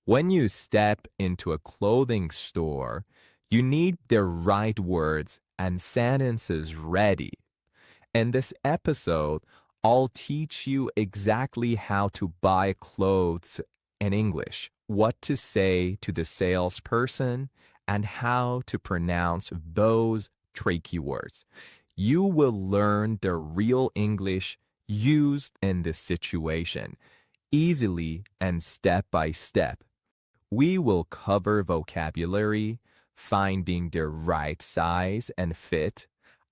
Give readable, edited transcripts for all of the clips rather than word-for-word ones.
When you step into a clothing store, you need the right words and sentences ready. In this episode, I'll teach you exactly how to buy clothes in English, what to say to the salesperson, and how to pronounce those tricky words. You will learn the real English used in this situation, easily and step by step. We will cover vocabulary, finding the right size and fit,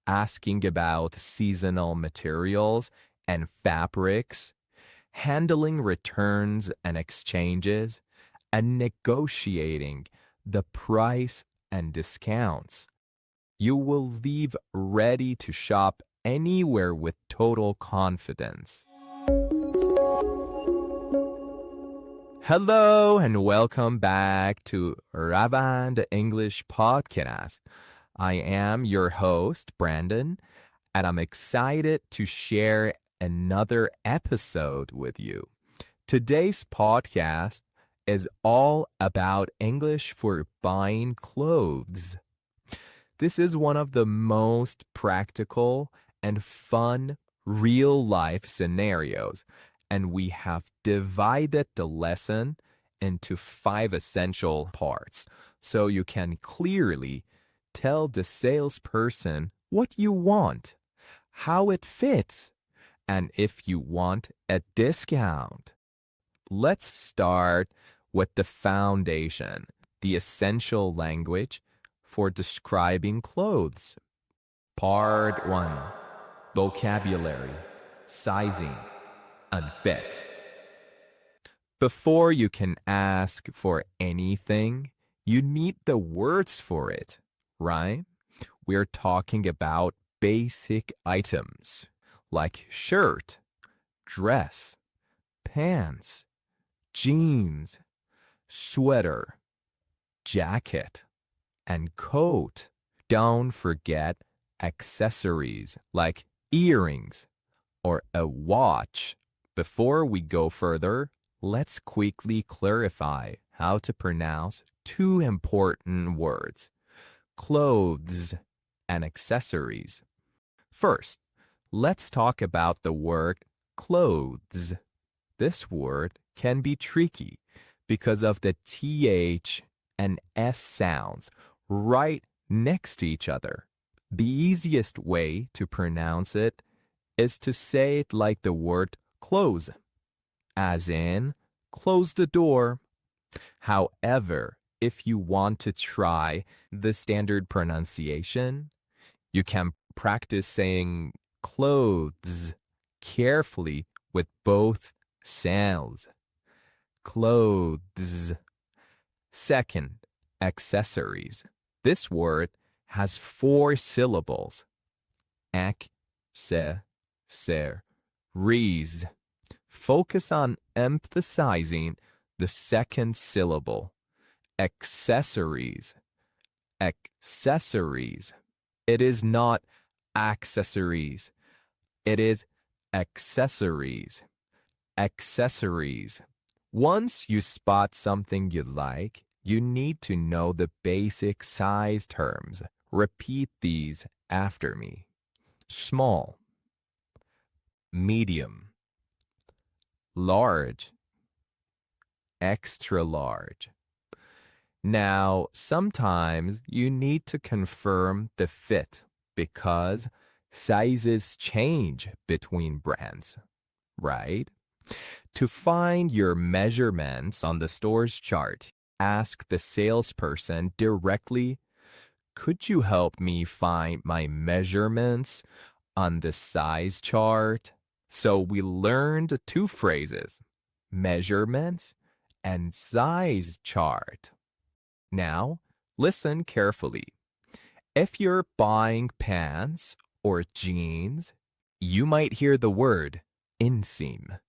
asking about seasonal materials and fabrics, handling returns and exchanges, and negotiating the price and discounts. You will leave ready to shop anywhere with total confidence. Hello and welcome back to Ravand English Podcast. I am your host, Brandon, and I'm excited to share another episode with you. Today's podcast is all about English for buying clothes. This is one of the most practical and fun real-life scenarios, and we have divided the lesson into 5 essential parts so you can clearly tell the salesperson what you want, how it fits, and if you want a discount. Let's start with the foundation, the essential language for describing clothes. Part 1. Vocabulary, sizing, and fit. Before you can ask for anything, you need the words for it, right? We're talking about basic items like shirt, dress, pants, jeans, sweater, jacket, and coat. Don't forget accessories like earrings or a watch. Before we go further, let's quickly clarify how to pronounce 2 important words, clothes and accessories. First, let's talk about the word clothes. This word can be tricky because of the TH and S sounds right next to each other. The easiest way to pronounce it is to say it like the word close, as in, close the door. However, if you want to try the standard pronunciation, you can practice saying clothes carefully with both sounds. Clothes. Second, accessories. This word has 4 syllables. Rees. Focus on emphasizing the second syllable. Accessories. Accessories. It is not accessories. It is accessories. Accessories. Once you spot something you like, you need to know the basic size terms. Repeat these after me. Small, medium, large, extra large. Now, sometimes you need to confirm the fit because sizes change between brands, right? To find your measurements on the store's chart, ask the salesperson directly, could you help me find my measurements on the size chart? So we learned 2 phrases, measurements and size chart. Now, listen carefully. If you're buying pants or jeans, you might hear the word inseam.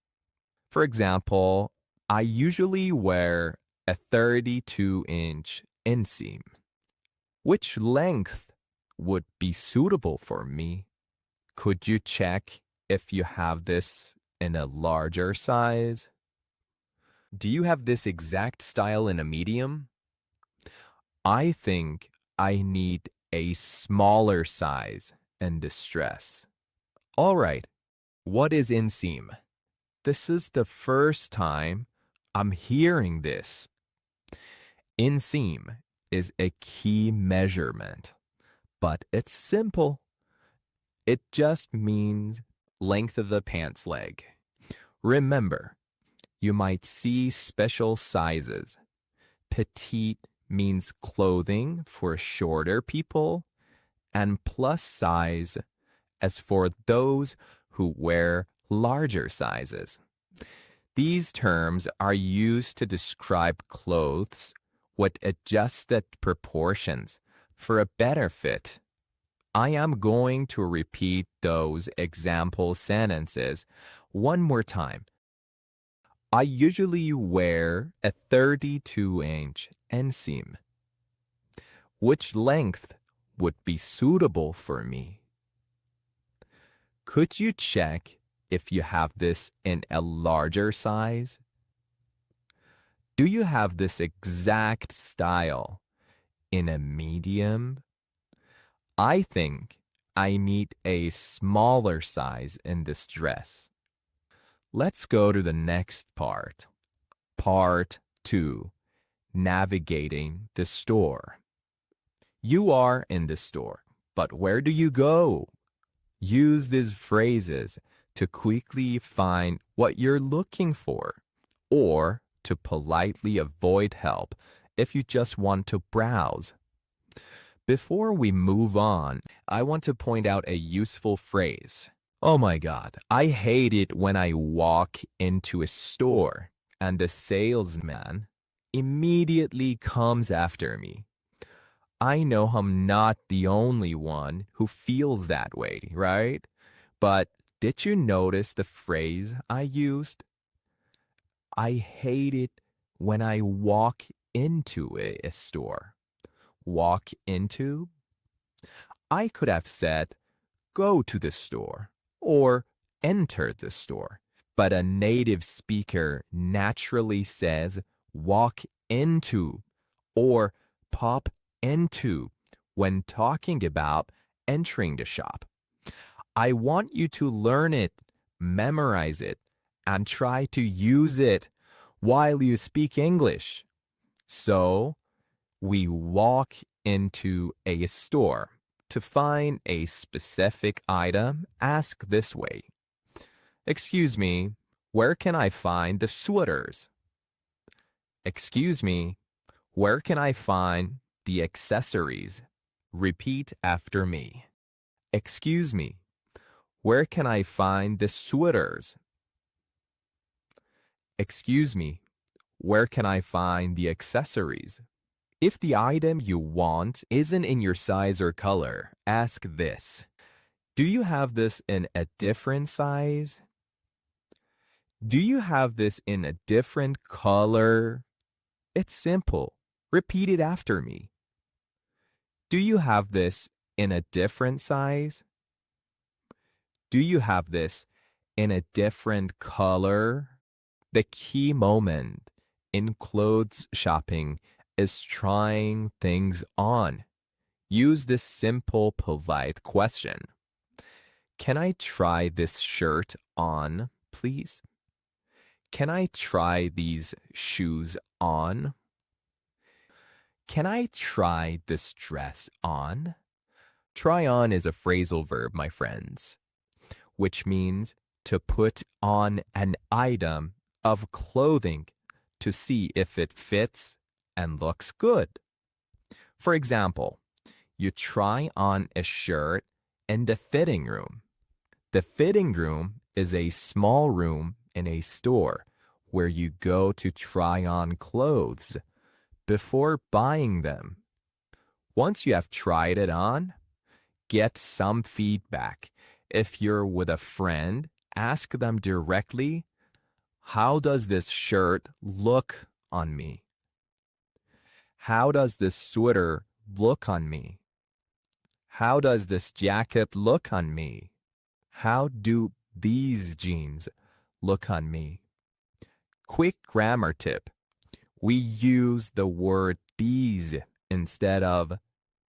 For example, I usually wear a 32-inch inseam. Which length would be suitable for me? Could you check if you have this in a larger size? Do you have this exact style in a medium? I think I need a smaller size in distress. All right, what is inseam? This is the first time I'm hearing this. Inseam is a key measurement, but it's simple. It just means length of the pants leg. Remember, you might see special sizes. Petite means clothing for shorter people, and plus size as for those who wear larger sizes. These terms are used to describe clothes with adjusted proportions for a better fit. I am going to repeat those example sentences one more time. I usually wear a 32-inch inseam. Which length would be suitable for me? Could you check if you have this in a larger size? Do you have this exact style in a medium? I think I need a smaller size in this dress. Let's go to the next part. Part 2. Navigating the store. You are in the store, but where do you go? Use these phrases to quickly find what you're looking for, or to politely avoid help if you just want to browse. Before we move on, I want to point out a useful phrase. Oh my God, I hate it when I walk into a store and the salesman immediately comes after me. I know I'm not the only one who feels that way, right? But did you notice the phrase I used? I hate it when I walk into a store. Walk into? I could have said, go to the store or enter the store. But a native speaker naturally says, walk into or pop into when talking about entering the shop. I want you to learn it, memorize it, and try to use it while you speak English. So, we walk into a store. To find a specific item, ask this way. Excuse me, where can I find the sweaters? Excuse me, where can I find the accessories? Repeat after me. Excuse me, where can I find the sweaters? Excuse me, where can I find the accessories? If the item you want isn't in your size or color, ask this. Do you have this in a different size? Do you have this in a different color? It's simple. Repeat it after me. Do you have this in a different size? Do you have this in a different color? The key moment in clothes shopping is trying things on. Use this simple, polite question. Can I try this shirt on, please? Can I try these shoes on? Can I try this dress on? Try on is a phrasal verb, my friends, which means to put on an item of clothing to see if it fits and looks good. For example, you try on a shirt in the fitting room. The fitting room is a small room in a store where you go to try on clothes before buying them. Once you have tried it on, get some feedback. If you're with a friend, ask them directly, how does this shirt look on me? How does this sweater look on me? How does this jacket look on me? How do these jeans look on me? Quick grammar tip. We use the word these instead of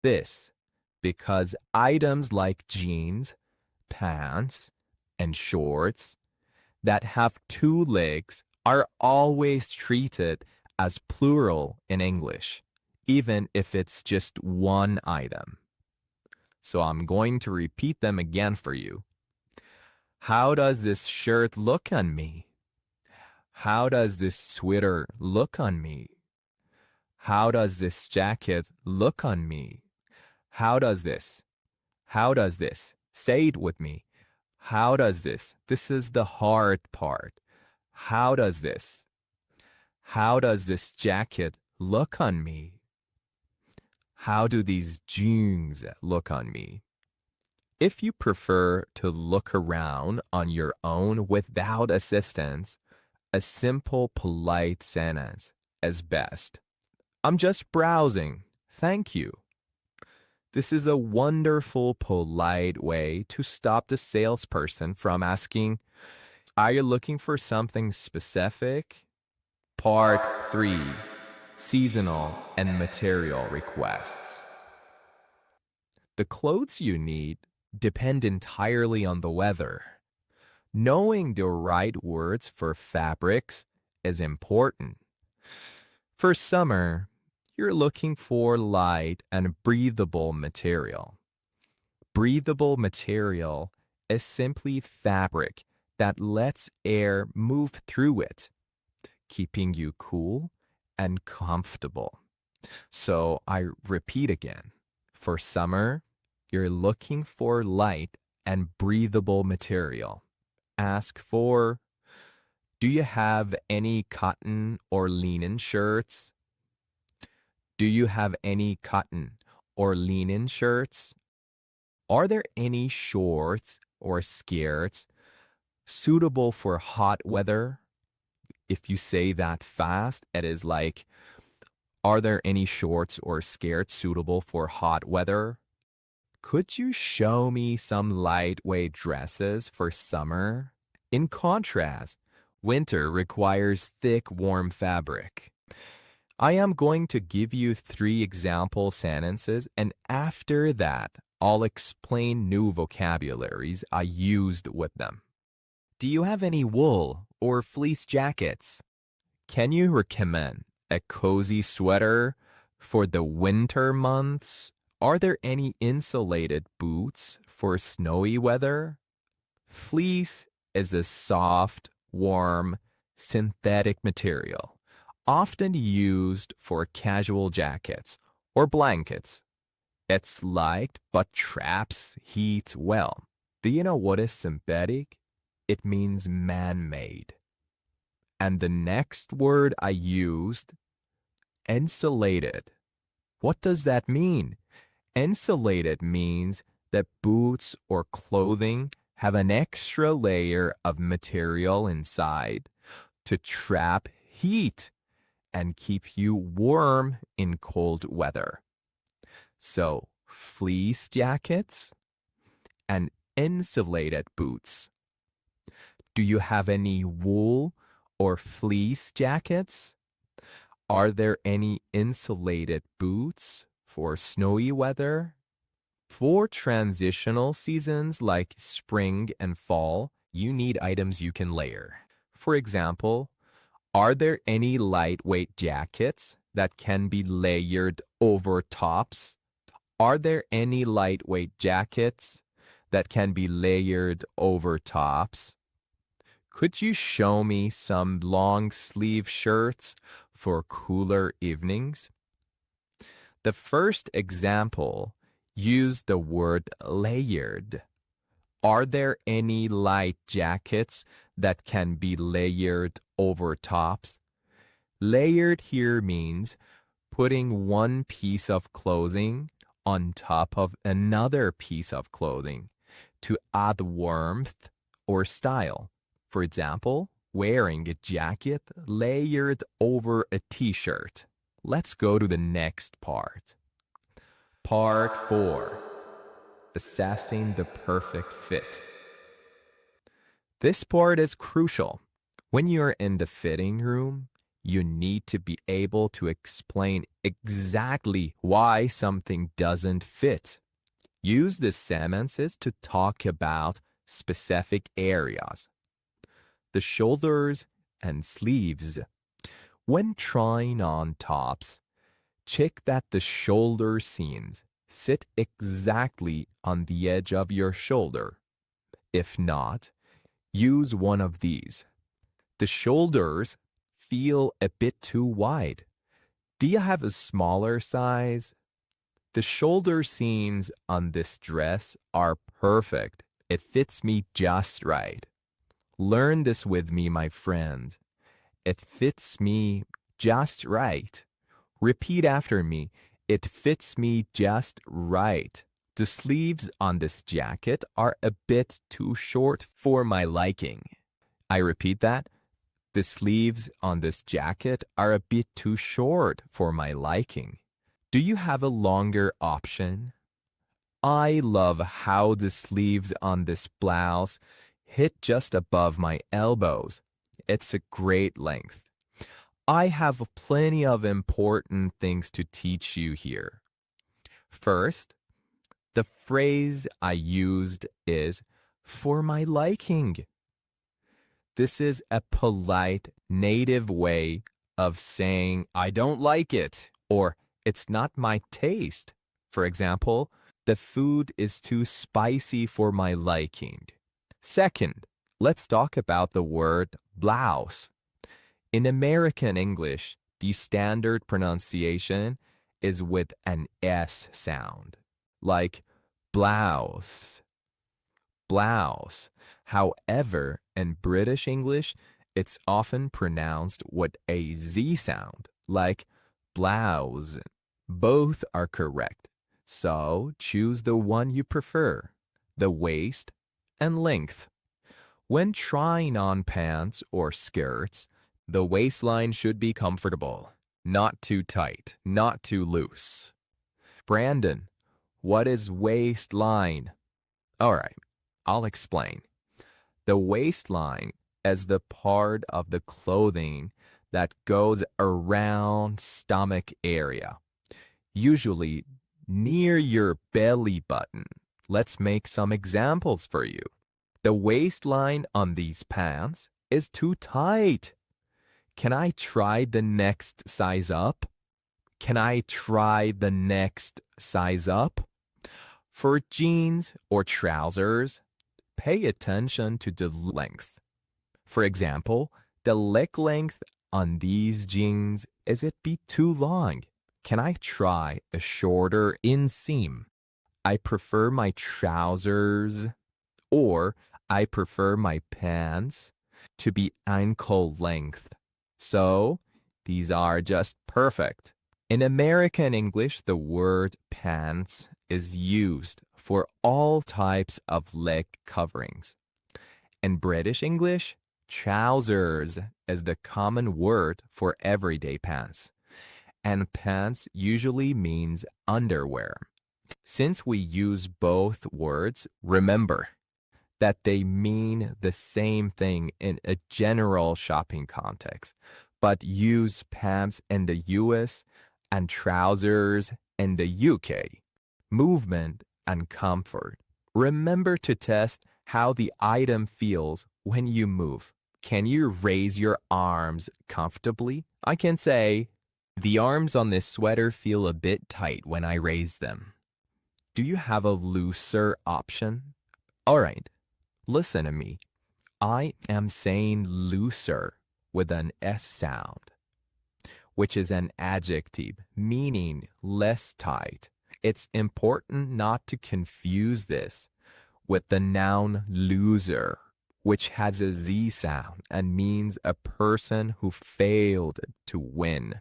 this because items like jeans, pants, and shorts that have two legs are always treated as plural in English, even if it's just one item. So I'm going to repeat them again for you. How does this shirt look on me? How does this sweater look on me? How does this jacket look on me? How does this? How does this? Say it with me. How does this? This is the hard part. How does this? How does this jacket look on me? How do these jeans look on me? If you prefer to look around on your own without assistance, a simple, polite sentence is best. I'm just browsing. Thank you. This is a wonderful, polite way to stop the salesperson from asking, are you looking for something specific? Part 3. Seasonal and material requests. The clothes you need depend entirely on the weather. Knowing the right words for fabrics is important. For summer, you're looking for light and breathable material. Breathable material is simply fabric that lets air move through it, keeping you cool and comfortable. So I repeat again. For summer, you're looking for light and breathable material. Ask for, do you have any cotton or linen shirts? Do you have any cotton or linen shirts? Are there any shorts or skirts suitable for hot weather? If you say that fast, it is like, are there any shorts or skirts suitable for hot weather? Could you show me some lightweight dresses for summer? In contrast, winter requires thick, warm fabric. I am going to give you 3 example sentences, and after that, I'll explain new vocabularies I used with them. Do you have any wool or fleece jackets? Can you recommend a cozy sweater for the winter months? Are there any insulated boots for snowy weather? Fleece is a soft, warm, synthetic material, often used for casual jackets or blankets. It's light but traps heat well. Do you know what is synthetic? It means man-made. And the next word I used, insulated. What does that mean? Insulated means that boots or clothing have an extra layer of material inside to trap heat and keep you warm in cold weather. So, fleece jackets and insulated boots. Do you have any wool or fleece jackets? Are there any insulated boots for snowy weather? For transitional seasons like spring and fall, you need items you can layer. For example, are there any lightweight jackets that can be layered over tops? Are there any lightweight jackets that can be layered over tops? Could you show me some long sleeve shirts for cooler evenings? The first example used the word layered. Are there any light jackets that can be layered over tops? Layered here means putting one piece of clothing on top of another piece of clothing to add warmth or style. For example, wearing a jacket layered over a t-shirt. Let's go to the next part. Part 4. Assessing the perfect fit. This part is crucial. When you're in the fitting room, you need to be able to explain exactly why something doesn't fit. Use the sentences to talk about specific areas. The shoulders and sleeves. When trying on tops, check that the shoulder seams sit exactly on the edge of your shoulder. If not, use one of these. The shoulders feel a bit too wide. Do you have a smaller size? The shoulder seams on this dress are perfect. It fits me just right. Learn this with me, my friend. It fits me just right. Repeat after me. It fits me just right. The sleeves on this jacket are a bit too short for my liking. I repeat that. The sleeves on this jacket are a bit too short for my liking. Do you have a longer option? I love how the sleeves on this blouse hit just above my elbows. It's a great length. I have plenty of important things to teach you here. First, the phrase I used is for my liking. This is a polite, native way of saying I don't like it or it's not my taste. For example, the food is too spicy for my liking. Second, let's talk about the word blouse. In American English, the standard pronunciation is with an S sound, like blouse, blouse. However, in British English, it's often pronounced with a Z sound, like blouse. Both are correct, so choose the one you prefer, the waist and length. When trying on pants or skirts, the waistline should be comfortable, not too tight, not too loose. Brandon, what is waistline? All right, I'll explain. The waistline is the part of the clothing that goes around stomach area, usually near your belly button. Let's make some examples for you. The waistline on these pants is too tight. Can I try the next size up? Can I try the next size up? For jeans or trousers, pay attention to the length. For example, the leg length on these jeans is it be too long? Can I try a shorter inseam? I prefer my trousers or I prefer my pants to be ankle length. So, these are just perfect. In American English, the word pants is used for all types of leg coverings. In British English, trousers is the common word for everyday pants, and pants usually means underwear. Since we use both words, remember that they mean the same thing in a general shopping context, but use pants in the US and trousers in the UK. Movement and comfort. Remember to test how the item feels when you move. Can you raise your arms comfortably? I can say, the arms on this sweater feel a bit tight when I raise them. Do you have a looser option? All right, listen to me. I am saying looser with an S sound, which is an adjective meaning less tight. It's important not to confuse this with the noun loser, which has a Z sound and means a person who failed to win.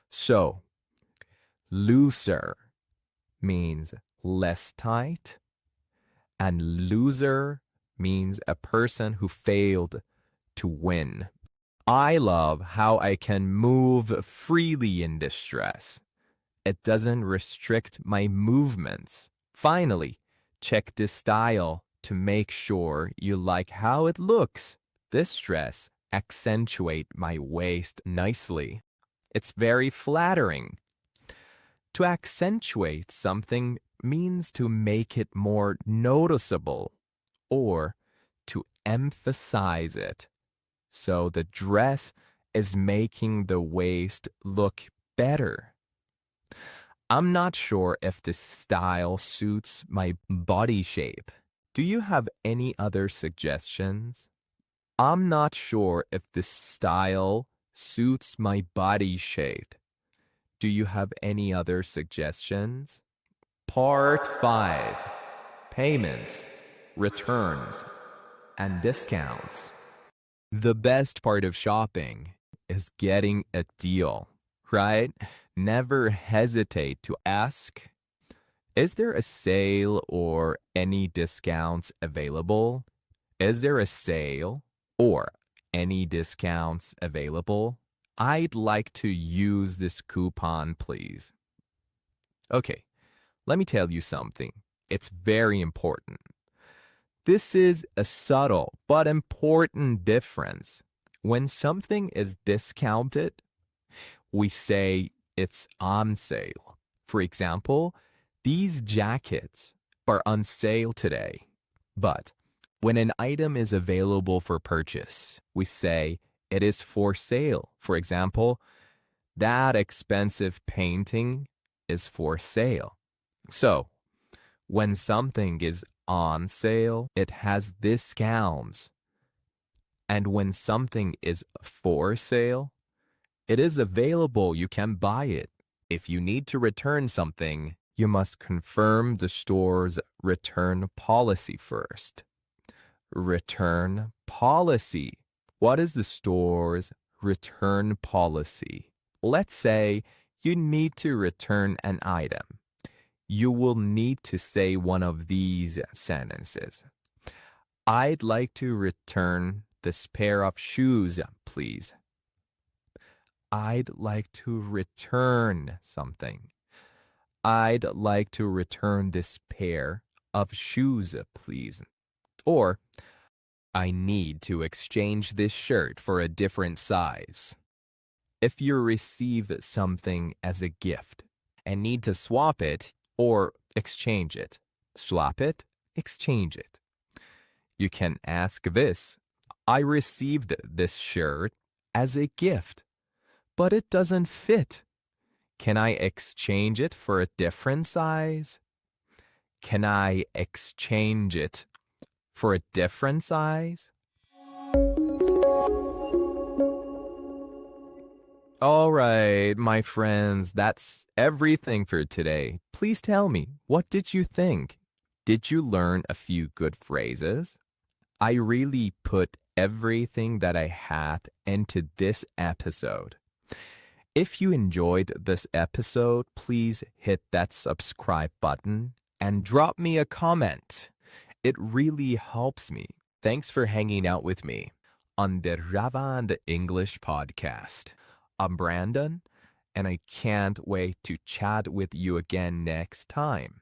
So, looser means less tight, and loser means a person who failed to win. I love how I can move freely in this dress. It doesn't restrict my movements. Finally, check the style to make sure you like how it looks. This dress accentuate my waist nicely. It's very flattering. To accentuate something means to make it more noticeable or to emphasize it. So the dress is making the waist look better. I'm not sure if this style suits my body shape. Do you have any other suggestions? I'm not sure if this style suits my body shape. Do you have any other suggestions? Part 5. Payments, returns, and discounts. The best part of shopping is getting a deal, right? Never hesitate to ask, is there a sale or any discounts available? Is there a sale or any discounts available? I'd like to use this coupon, please. Okay, let me tell you something. It's very important. This is a subtle but important difference. When something is discounted, we say it's on sale. For example, these jackets are on sale today. But when an item is available for purchase, we say it is for sale. For example, that expensive painting is for sale. So, when something is on sale, it has discounts. And when something is for sale, it is available. You can buy it. If you need to return something, you must confirm the store's return policy first. Return policy. What is the store's return policy? Let's say you need to return an item. You will need to say one of these sentences. I'd like to return this pair of shoes, please. I'd like to return something. I'd like to return this pair of shoes, please. Or, I need to exchange this shirt for a different size. If you receive something as a gift and need to swap it or exchange it, swap it, exchange it. You can ask this, I received this shirt as a gift, but it doesn't fit. Can I exchange it for a different size? Can I exchange it for a different size? All right, my friends, that's everything for today. Please tell me, what did you think? Did you learn a few good phrases? I really put everything that I had into this episode. If you enjoyed this episode, please hit that subscribe button and drop me a comment. It really helps me. Thanks for hanging out with me on the Ravand English podcast. I'm Brandon, and I can't wait to chat with you again next time.